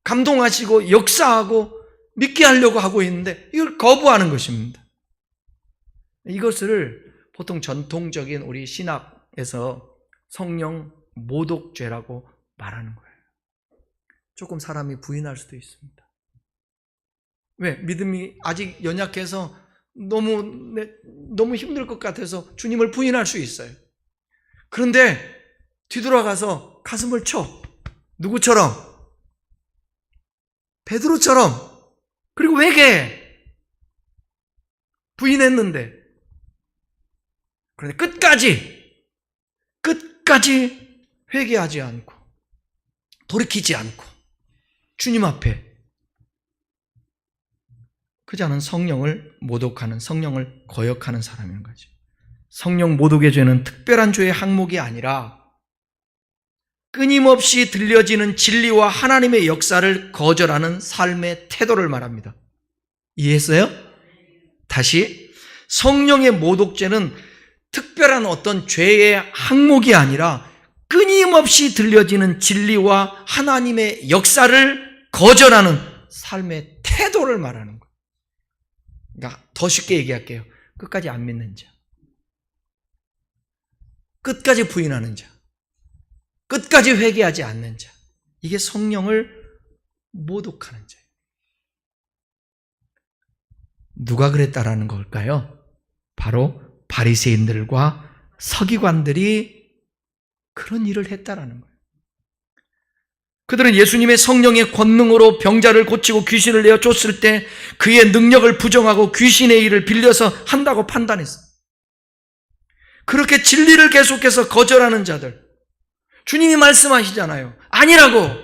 감동하시고 역사하고 믿게 하려고 하고 있는데 이걸 거부하는 것입니다. 이것을 보통 전통적인 우리 신학에서 성령 모독죄라고 말하는 거예요. 조금 사람이 부인할 수도 있습니다. 왜? 믿음이 아직 연약해서 너무 힘들 것 같아서 주님을 부인할 수 있어요. 그런데 뒤돌아가서 가슴을 쳐. 누구처럼? 베드로처럼. 그리고 회개해. 부인했는데. 그런데 끝까지 회개하지 않고 돌이키지 않고 주님 앞에 그 자는 성령을 모독하는, 성령을 거역하는 사람인 거죠. 성령 모독의 죄는 특별한 죄의 항목이 아니라 끊임없이 들려지는 진리와 하나님의 역사를 거절하는 삶의 태도를 말합니다. 이해했어요? 다시, 성령의 모독죄는 특별한 어떤 죄의 항목이 아니라 끊임없이 들려지는 진리와 하나님의 역사를 거절하는 삶의 태도를 말하는 거예요. 그러니까 더 쉽게 얘기할게요. 끝까지 안 믿는 자. 끝까지 부인하는 자, 끝까지 회개하지 않는 자, 이게 성령을 모독하는 자예요. 누가 그랬다라는 걸까요? 바로 바리새인들과 서기관들이 그런 일을 했다라는 거예요. 그들은 예수님의 성령의 권능으로 병자를 고치고 귀신을 내어 쫓을 때 그의 능력을 부정하고 귀신의 일을 빌려서 한다고 판단했어요. 그렇게 진리를 계속해서 거절하는 자들, 주님이 말씀하시잖아요. 아니라고.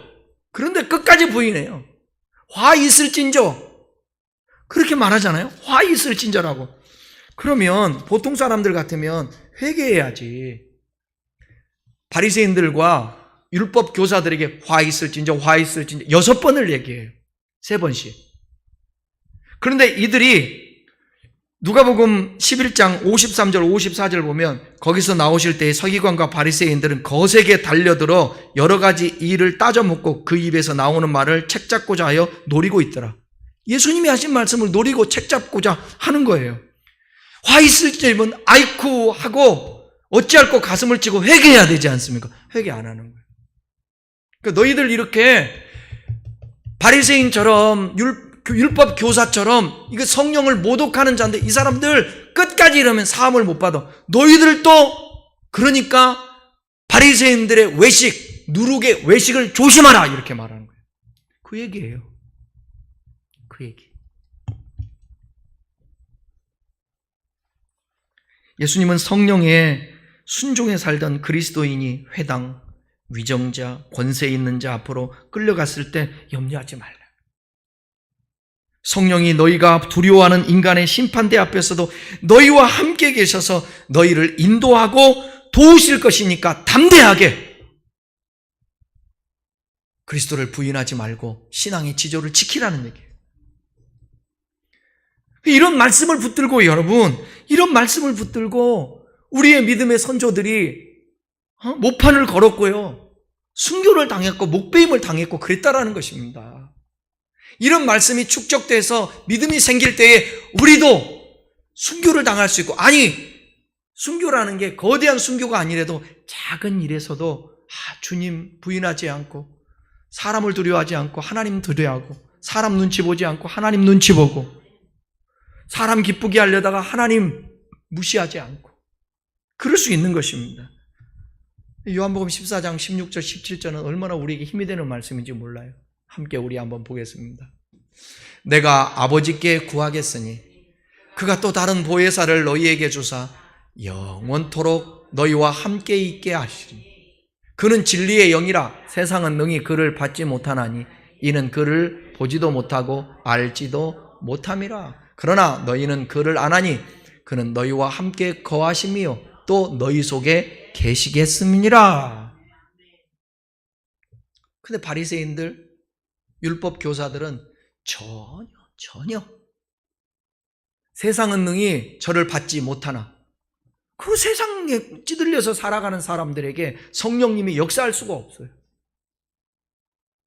그런데 끝까지 부인해요. 화 있을진저. 그렇게 말하잖아요. 화 있을진저라고. 그러면 보통 사람들 같으면 회개해야지. 바리새인들과 율법 교사들에게 화 있을진저 6번을 얘기해요. 3번씩. 그런데 이들이 누가복음 11장 53절 54절 보면 거기서 나오실 때 서기관과 바리새인들은 거세게 달려들어 여러 가지 일을 따져묻고 그 입에서 나오는 말을 책잡고자 하여 노리고 있더라. 예수님이 하신 말씀을 노리고 책잡고자 하는 거예요. 화 있을지면 아이쿠 하고 어찌할꼬 가슴을 치고 회개해야 되지 않습니까? 회개 안 하는 거예요. 그러니까 너희들 이렇게 바리새인처럼 율법 교사처럼 이거 성령을 모독하는 자인데 이 사람들 끝까지 이러면 사함을 못 받아. 너희들도 그러니까 바리새인들의 외식, 누룩의 외식을 조심하라 이렇게 말하는 거예요. 그 얘기예요. 그 얘기. 예수님은 성령에 순종해 살던 그리스도인이 회당, 위정자, 권세 있는 자 앞으로 끌려갔을 때 염려하지 말라. 성령이 너희가 두려워하는 인간의 심판대 앞에서도 너희와 함께 계셔서 너희를 인도하고 도우실 것이니까 담대하게 그리스도를 부인하지 말고 신앙의 지조를 지키라는 얘기예요. 이런 말씀을 붙들고 여러분, 이런 말씀을 붙들고 우리의 믿음의 선조들이 모판을 걸었고요. 순교를 당했고 목배임을 당했고 그랬다라는 것입니다. 이런 말씀이 축적돼서 믿음이 생길 때에 우리도 순교를 당할 수 있고, 아니 순교라는 게 거대한 순교가 아니라도 작은 일에서도 주님 부인하지 않고 사람을 두려워하지 않고 하나님 두려워하고 사람 눈치 보지 않고 하나님 눈치 보고 사람 기쁘게 하려다가 하나님 무시하지 않고 그럴 수 있는 것입니다. 요한복음 14장 16절 17절은 얼마나 우리에게 힘이 되는 말씀인지 몰라요. 함께 우리 한번 보겠습니다. 내가 아버지께 구하겠으니 그가 또 다른 보혜사를 너희에게 주사 영원토록 너희와 함께 있게 하시리니 그는 진리의 영이라 세상은 능히 그를 받지 못하나니 이는 그를 보지도 못하고 알지도 못함이라. 그러나 너희는 그를 아나니 그는 너희와 함께 거하심이요 또 너희 속에 계시겠음이니라. 근데 바리새인들, 율법 교사들은 전혀 세상은 능히 저를 받지 못하나 그 세상에 찌들려서 살아가는 사람들에게 성령님이 역사할 수가 없어요.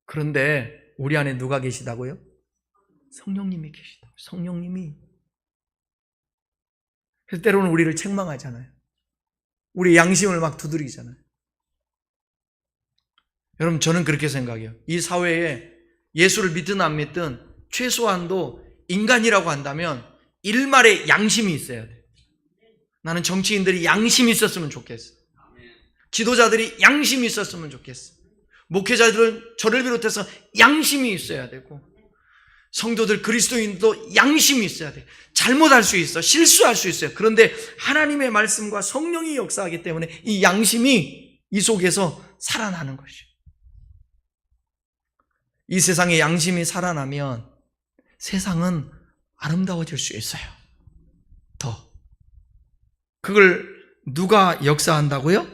그런데 우리 안에 누가 계시다고요? 성령님이 계시다. 성령님이. 그래서 때로는 우리를 책망하잖아요. 우리 양심을 막 두드리잖아요. 여러분, 저는 그렇게 생각해요. 이 사회에 예수를 믿든 안 믿든 최소한도 인간이라고 한다면 일말의 양심이 있어야 돼요. 나는 정치인들이 양심이 있었으면 좋겠어. 지도자들이 양심이 있었으면 좋겠어. 목회자들은 저를 비롯해서 양심이 있어야 되고 성도들 그리스도인도 양심이 있어야 돼. 잘못할 수 있어. 실수할 수 있어요. 그런데 하나님의 말씀과 성령이 역사하기 때문에 이 양심이 이 속에서 살아나는 것이에요. 이 세상에 양심이 살아나면 세상은 아름다워질 수 있어요. 더. 그걸 누가 역사한다고요?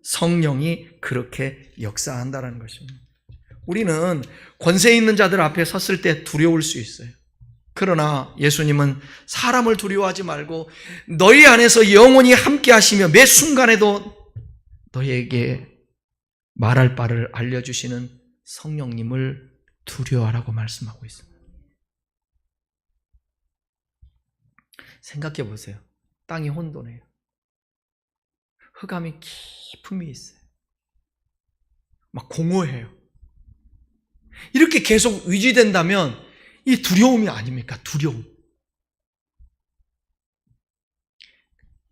성령이 그렇게 역사한다는 것입니다. 우리는 권세 있는 자들 앞에 섰을 때 두려울 수 있어요. 그러나 예수님은 사람을 두려워하지 말고 너희 안에서 영원히 함께 하시며 매 순간에도 너희에게 말할 바를 알려주시는 성령님을 두려워하라고 말씀하고 있습니다. 생각해 보세요. 땅이 혼돈해요. 흑암이 깊음이 있어요. 막 공허해요. 이렇게 계속 유지된다면 이 두려움이 아닙니까? 두려움.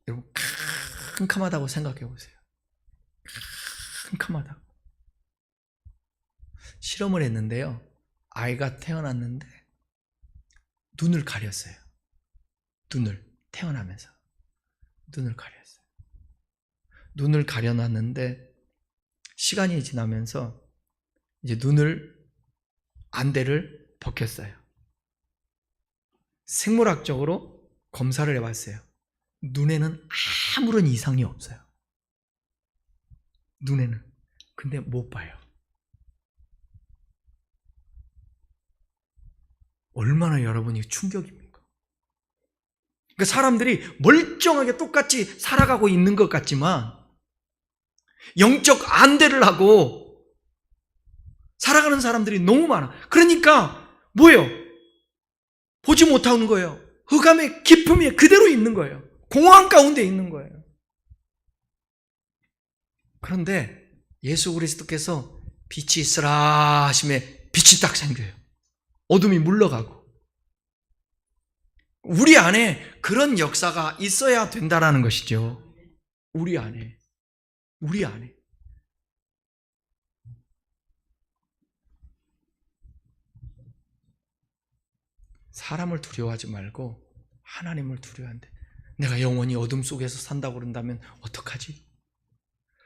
여러분, 캄캄하다고 생각해 보세요. 캄캄하다고. 실험을 했는데요. 아이가 태어났는데 눈을 가렸어요. 눈을 태어나면서 눈을 가렸어요. 눈을 가려놨는데 시간이 지나면서 이제 안대를 벗겼어요. 생물학적으로 검사를 해봤어요. 눈에는 아무런 이상이 없어요. 눈에는. 근데 못 봐요. 얼마나 여러분이 충격입니까? 그러니까 사람들이 멀쩡하게 똑같이 살아가고 있는 것 같지만 영적 안대를 하고 살아가는 사람들이 너무 많아. 그러니까 뭐예요? 보지 못하는 거예요. 흑암의 깊음이 그대로 있는 거예요. 공허한 가운데 있는 거예요. 그런데 예수 그리스도께서 빛이 있으라 하심에 빛이 딱 생겨요. 어둠이 물러가고. 우리 안에 그런 역사가 있어야 된다라는 것이죠. 우리 안에. 사람을 두려워하지 말고 하나님을 두려워한대. 내가 영원히 어둠 속에서 산다고 그런다면 어떡하지?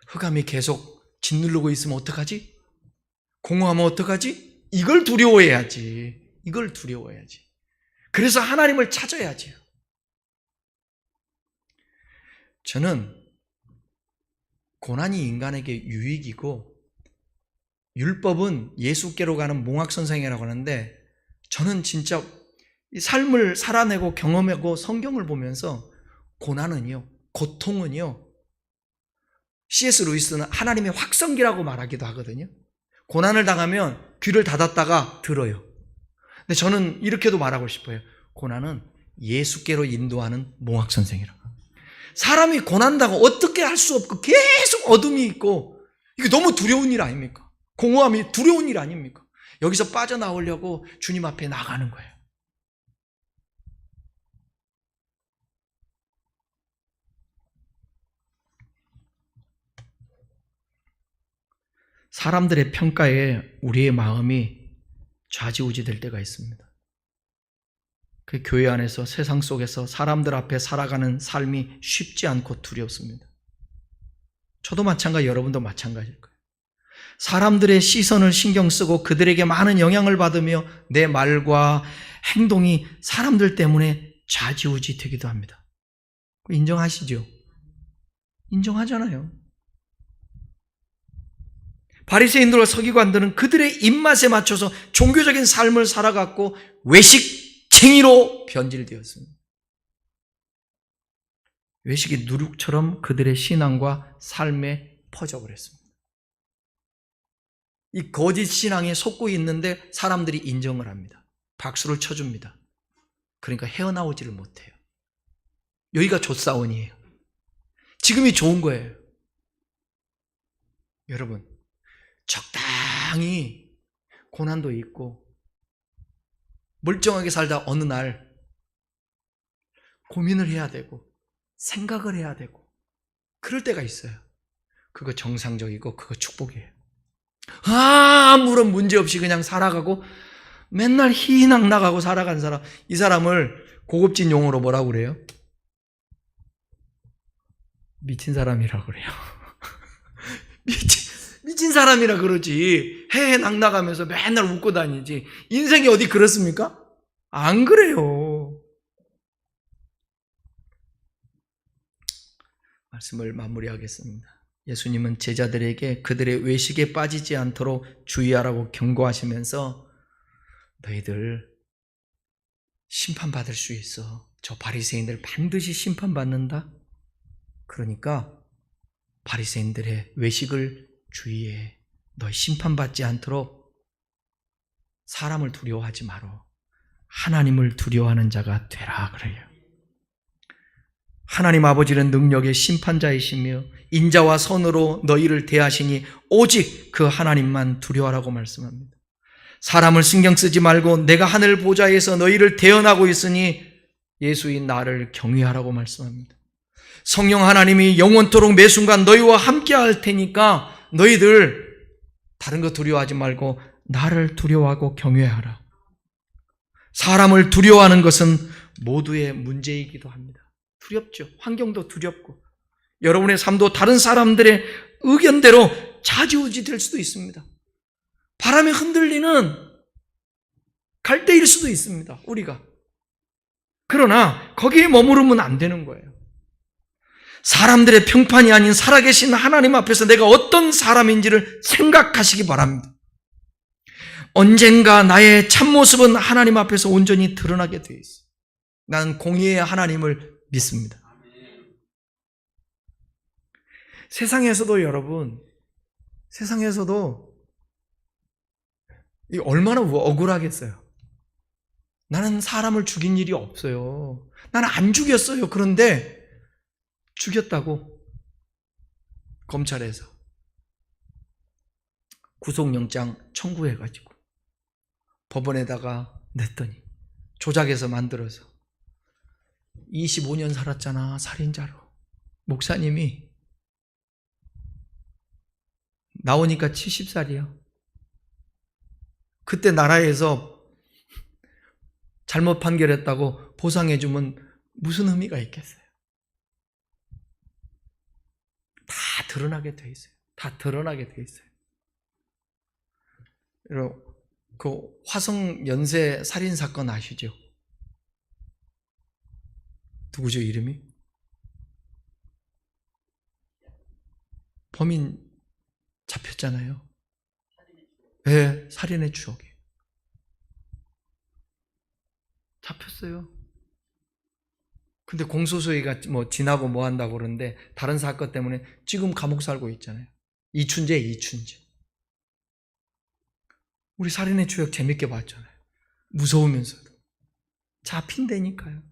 흑암이 계속 짓누르고 있으면 어떡하지? 공허하면 어떡하지? 이걸 두려워해야지. 그래서 하나님을 찾아야지요. 저는 고난이 인간에게 유익이고 율법은 예수께로 가는 몽학선생이라고 하는데 저는 진짜 이 삶을 살아내고 경험하고 성경을 보면서 고난은요, 고통은요, C.S. 루이스는 하나님의 확성기라고 말하기도 하거든요. 고난을 당하면 귀를 닫았다가 들어요. 근데 저는 이렇게도 말하고 싶어요. 고난은 예수께로 인도하는 몽학선생이라고. 사람이 고난당하고 어떻게 할 수 없고 계속 어둠이 있고 이게 너무 두려운 일 아닙니까? 공허함이 두려운 일 아닙니까? 여기서 빠져나오려고 주님 앞에 나가는 거예요. 사람들의 평가에 우리의 마음이 좌지우지 될 때가 있습니다. 그 교회 안에서 세상 속에서 사람들 앞에 살아가는 삶이 쉽지 않고 두렵습니다. 저도 마찬가지, 여러분도 마찬가지일 거예요. 사람들의 시선을 신경 쓰고 그들에게 많은 영향을 받으며 내 말과 행동이 사람들 때문에 좌지우지 되기도 합니다. 인정하시죠? 인정하잖아요. 바리새인들과 서기관들은 그들의 입맛에 맞춰서 종교적인 삶을 살아갔고 외식쟁이로 변질되었습니다. 외식이 누룩처럼 그들의 신앙과 삶에 퍼져버렸습니다. 이 거짓 신앙에 속고 있는데 사람들이 인정을 합니다. 박수를 쳐줍니다. 그러니까 헤어나오지를 못해요. 여기가 좆사원이에요. 지금이 좋은 거예요. 여러분, 적당히 고난도 있고 멀쩡하게 살다 어느 날 고민을 해야 되고 생각을 해야 되고 그럴 때가 있어요. 그거 정상적이고 그거 축복이에요. 아무런 문제 없이 그냥 살아가고 맨날 희낙 나가고 살아간 사람, 이 사람을 고급진 용어로 뭐라고 그래요? 미친 사람이라고 그래요. 미친 사람이라 그러지. 해해 낙나가면서 맨날 웃고 다니지. 인생이 어디 그렇습니까? 안 그래요. 말씀을 마무리하겠습니다. 예수님은 제자들에게 그들의 외식에 빠지지 않도록 주의하라고 경고하시면서 너희들 심판받을 수 있어. 저 바리새인들 반드시 심판받는다. 그러니까 바리새인들의 외식을 주의해. 너희 심판받지 않도록 사람을 두려워하지 마라. 하나님을 두려워하는 자가 되라 그래요. 하나님 아버지는 능력의 심판자이시며 인자와 선으로 너희를 대하시니 오직 그 하나님만 두려워하라고 말씀합니다. 사람을 신경 쓰지 말고 내가 하늘 보좌에서 너희를 대언하고 있으니 예수인 나를 경외하라고 말씀합니다. 성령 하나님이 영원토록 매 순간 너희와 함께 할 테니까 너희들 다른 거 두려워하지 말고 나를 두려워하고 경외하라. 사람을 두려워하는 것은 모두의 문제이기도 합니다. 두렵죠. 환경도 두렵고 여러분의 삶도 다른 사람들의 의견대로 좌지우지 될 수도 있습니다. 바람에 흔들리는 갈대일 수도 있습니다. 우리가. 그러나 거기에 머무르면 안 되는 거예요. 사람들의 평판이 아닌 살아계신 하나님 앞에서 내가 어떤 사람인지를 생각하시기 바랍니다. 언젠가 나의 참모습은 하나님 앞에서 온전히 드러나게 되어 있어요. 나는 공의의 하나님을 믿습니다. 세상에서도 여러분, 세상에서도 얼마나 억울하겠어요. 나는 사람을 죽인 일이 없어요. 나는 안 죽였어요. 그런데 죽였다고 검찰에서 구속영장 청구해가지고 법원에다가 냈더니 조작해서 만들어서 25년 살았잖아, 살인자로. 목사님이 나오니까 70살이야. 그때 나라에서 잘못 판결했다고 보상해주면 무슨 의미가 있겠어요? 다 드러나게 돼 있어요. 다 드러나게 돼 있어요. 그 화성 연쇄 살인 사건 아시죠? 누구죠, 이름이? 범인 잡혔잖아요. 네, 살인의 추억이에요. 잡혔어요. 근데 공소시효가 지나고 뭐 한다고 그러는데 다른 사건 때문에 지금 감옥 살고 있잖아요. 이춘재. 우리 살인의 추억 재밌게 봤잖아요. 무서우면서도. 잡힌다니까요.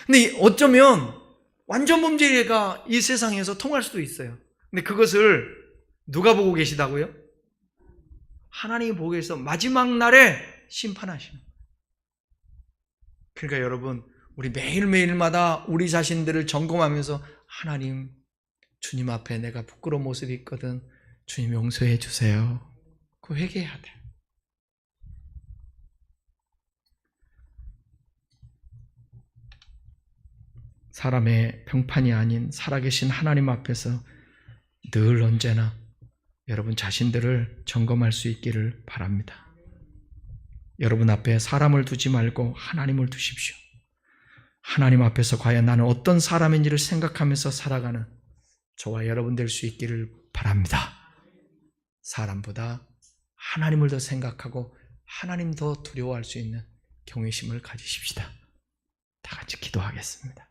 근데 어쩌면 완전 범죄가 이 세상에서 통할 수도 있어요. 근데 그것을 누가 보고 계시다고요? 하나님이 보고 계셔서 마지막 날에 심판하시는 거예요. 그러니까 여러분, 우리 매일매일마다 우리 자신들을 점검하면서 하나님, 주님 앞에 내가 부끄러운 모습이 있거든. 주님 용서해 주세요. 그거 회개해야 돼요. 사람의 평판이 아닌 살아계신 하나님 앞에서 늘 언제나 여러분 자신들을 점검할 수 있기를 바랍니다. 여러분 앞에 사람을 두지 말고 하나님을 두십시오. 하나님 앞에서 과연 나는 어떤 사람인지를 생각하면서 살아가는 저와 여러분 될 수 있기를 바랍니다. 사람보다 하나님을 더 생각하고 하나님 더 두려워할 수 있는 경외심을 가지십시다. 다 같이 기도하겠습니다.